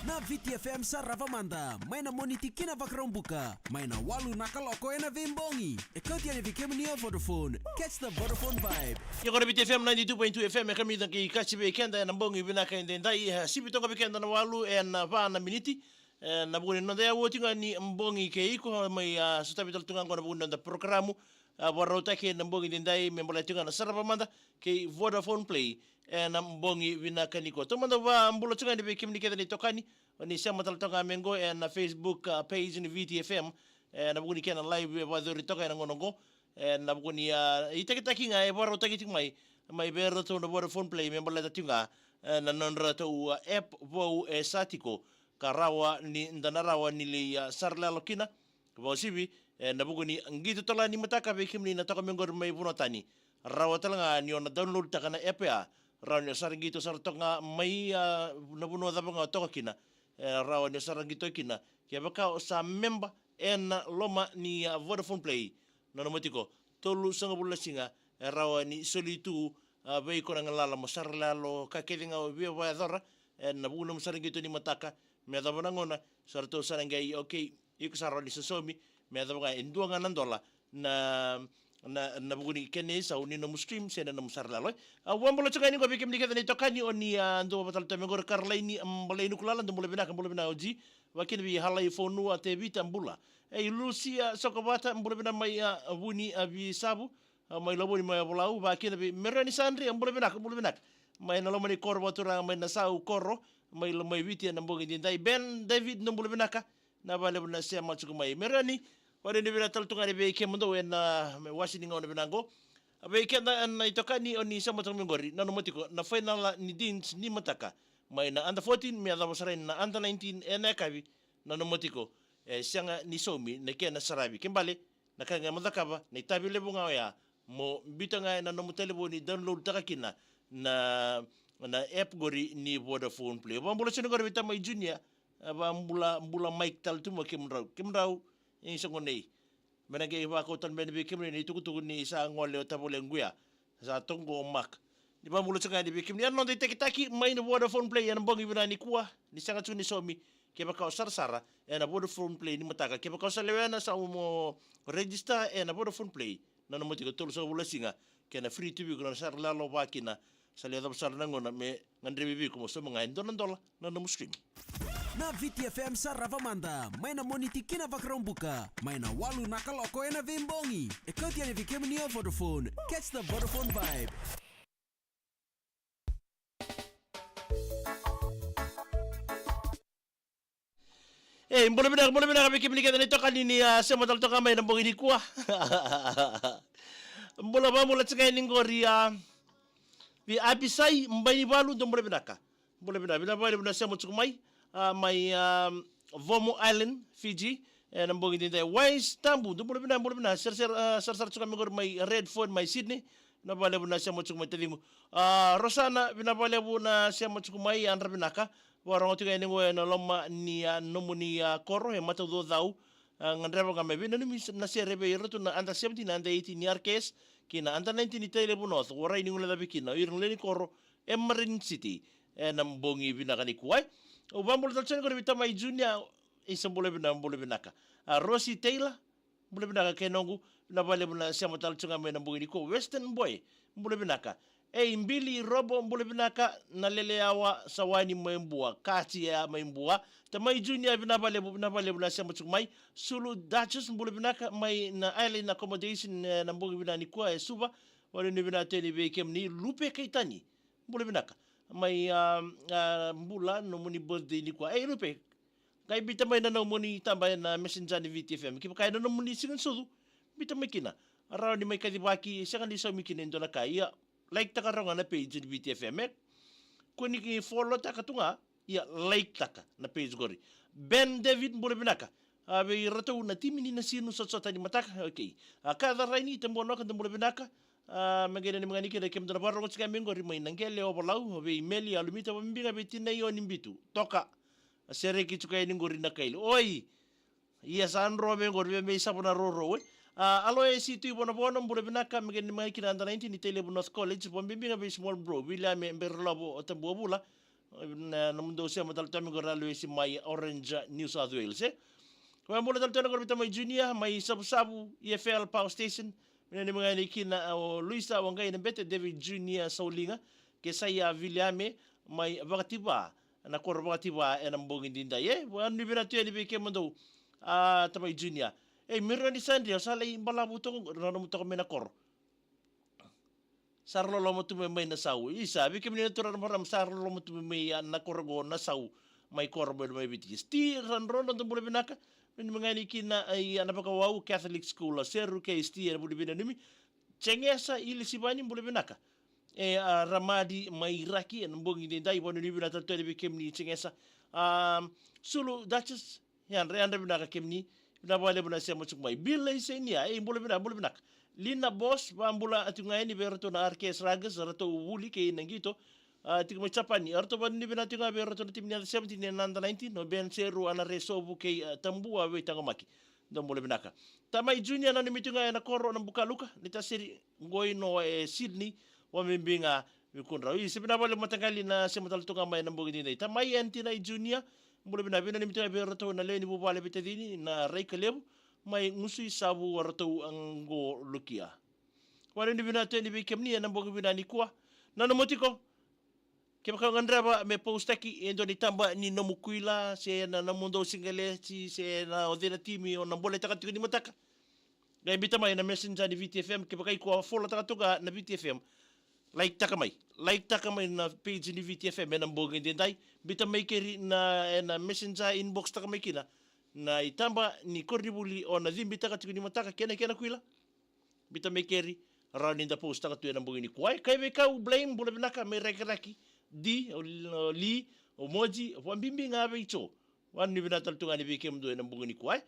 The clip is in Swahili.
Na VTFM sa Ravamanda, may na moniti kinavakrambuka, may na walu nakaloko na vimbongi. Ikaw tiyan ifikim niya Vodafone. Catch the Vodafone vibe. Yung kona VTFM 92.2 FM, kami dan kay kachibe kenda na mbongi binaka indendai. Sibito ka bikenda na walu na pa na miniti. Na bukunin na daya wotinga ni mbongi kay ko may sutabitol tungan ko na bukunin na programu. Warauta ke nambongi dindai membola tunga na Ravamanda kay Vodafone Play. Na mbongi binaka niko. Tumanda wa mbulo tunga ni bikim ni keda ni tokani. Ni siya mataltonga mengo na Facebook page ni VTFM. Na bukuni kena live wa dhuri toka na ngonongo. Na bukuni itakitaki nga warauta kiting may bero to na Vodafone Play membola tunga na nonra to app vo satiko karawa ni ndanarawa nili sarla lokina. Kwa sibi na bukuni ngito tola ni mataka bikim ni natoka mengo may bunotani. Rawa talanga ni na download taka na app ya. Rawa ni sarangito sartonga may nabuno da nga toka kina. Rawa ni sarangito kina. Kaya baka sa member na loma ni Vodafone Play. Nanomotiko tolu sanga bula singa rawa ni solitu bai ko nga lala mo sarlalo kakedinga wi wa dora na buno mo sarangito ni mataka. Me da ngona sarto sarangai okay iko sarro ni sosomi me da nga indua nga nandola na buguni kene sa uni no muslim sena no sarlalo wambolo tsakani ko bikim dikata ni tokani oni ando batal temengor karlaini ambalai nukulala ndo mbula oji wakin bi halai fonu ate vita mbula lucia sokobata mbula mai buni abi sabu mai loboni mai bolau wakin bi merani sandri mbula bina mai na lomani korbo tura mai na sau korro mai viti na mbogi dindai Ben David no mbula binaka na bale na sia machuku mai merani wale ni bila taltunga be kemundo na washing ngone binango be kenda na itokani oni sama tongori na nomotiko na final ni dins ni mataka mai na under 14 me ada wasara na under 19 na kavi na nomotiko sianga ni somi na kena sarabi kembale na kanga madakaba na itabi lebunga ya mo bitanga na nomotele boni download takakina na app gori ni Vodafone Play bambulo sino gori bitama junior bambula Mike tal tumo kemrau in sangonei menage ba ko tan ben bikim ni tukutuku ni sa ngole tabole nguya sa tongo mak di ba mulo tsanga di bikim ni anon de tekitaki mai no Vodafone Play yan bongi binani kuwa ni sanga tuni somi ke ba ka sarsara na Vodafone Play ni mataka ke ba ka salewena sa mo register na Vodafone Play na no motiko tolo so bulasinga ke na free tv ko sar la lo bakina sa le dabsar nangona me ngandre bibi ko so mga indola na no muslim. Na VTFM sa Ravamanda, may na moniti kinavakrambuka, may na walu nakaloko na vimbongi. Ikaw tiyan ifikim niya Vodafone. Catch the Vodafone vibe. Mbola bina bikim ni keda nito kanini sa modal to kamay ng bongi kuwa. Mbola tsakay ningori vi abisai mbay balu do mbola binaka. Mbola bina sa mo tsukumay. May Vomo Island, Fiji, and I'm going to the Wise Tambu, Dubulina, Sir Chukamigor, my Redford, my Sydney, Nabalebu na siya mo tsuk matalimu. Rosana, binabalebu na siya mo tsuk may ang rabinaka, warang otiga ni na loma ni nomu ni koro, matado daw, ang andrebo nga may binanumis na siya rebe to na under 17, under 18 year case, kina under 19 ni Telebu North, waray ni ngula labikina, irang leni koro, Emerin City, ang bongi binakanikaway. O bambol talchen ko bita may junior isang bule binaka. Rosie Taylor bule binaka kenongu nabale na siya matalchunga may nambugi ko Western Boy bule binaka. Mbili Robo bule binaka naleleawa sa wani maimbuwa kati ya maimbuwa. Ta may junior binabale na siya matsumay Sulu Duchess bule binaka may na island accommodation nambugi binani ko suba wala ni binate ni bekem ni Lupe Kaitani bule binaka. May mbula no muni birthday ni kwa rupe kay bita may na no muni tambay na messenger ni VTFM kipa kay no muni singan sudu bita may kina arao ni mai kadibaki saka ni so mikinendo na kai like taka ronga na page ni VTFM kuni ki follow taka tunga ia like taka na page gori Ben David mbole binaka abe rato na timini na sinu sot ni mataka okay kada raini tembo no kan mbole binaka magena ni mangani kira kem dana barro ngotska mengori mai nangele obalau be email alumita mbinga betina yo nimbitu toka sere ki tukai ni ngori na kaili oi ia sanro mengori be sabona roro we alo e situ bona bona mbole binaka magena ni mai kira anda 19 ni tele North College bombinga be small bro bila me berlabo otambo bula na mundo sia matal tami goralo esi mai Orange New South Wales Kaya mula talito na may junior, may sabu-sabu, EFL Power Station. Minani mga nikina o Luisa Wangay na bete David Junior Saulinga. Kesa ya Viliame, may bakatiba, na kor bakatiba e nambongin din daye. Wan ni binatuya ni bike mo daw, tamay junior. Meron ni Sandria, salay malabuto ko, nanamuto kami na kor. Sarlo mo tumimay na saw. Isa, bike mo nituran maram, sarlo mo tumimay na korgo na saw. May korbo may bitis. Ti ranron ang tumulay binaka. Min mga kina ay napakawaw Catholic School seru kay ST buli binanimi cengesa ili sibani buli binaka ramadi mairaki an bongi din dai bonu ni binata to de kemni cengesa sulu Duchess yan reanda binaka kemni na bale buna sia mucuk mai bilai senia buli binaka lina boss bambula atungai ni berto na arkes ragas rato wuli kay nangito tiga mo Japani arto ban ni binati nga bero to tim ni 17 ni nanda 19 no ben seru ana resobu kay tambu awe tangomaki do mole binaka tamay junior na nimito nga na koro ng bukaluka nita siri ngoy no Sydney wa mimbinga mikunra isi binabale matangali na si matal tunga may nambugi dinay tamay anti na junior mole binabi na nimito nga bero to na leni bubale bitadini na ray kalebu may ngusuy sabu warato ang go lukia wala ni binati ni bikem ni nambugi binani kuwa nanamotiko Kaya ngandra ba me post aki endo ni tamba ni nomukuila se na namundo singale si se na odena timi o na bola taka ni mataka. Gaya bita mai na messenger ni VTFM kaya kai ko follow taka tuga na VTFM. Like taka mai na page ni VTFM na mbogin din dai bita mai keri na messenger inbox taka mai kina na itamba ni kornibuli o na zimbi taka ni mataka kena kuila. Bita mai keri around in the post taka tu na mbogin ni kuai kaya me kau blame bola binaka mai rekaraki. Di o li o moji o pambimbi nga be icho wan ni binatal tunga ni bikem do na bungi ni kwai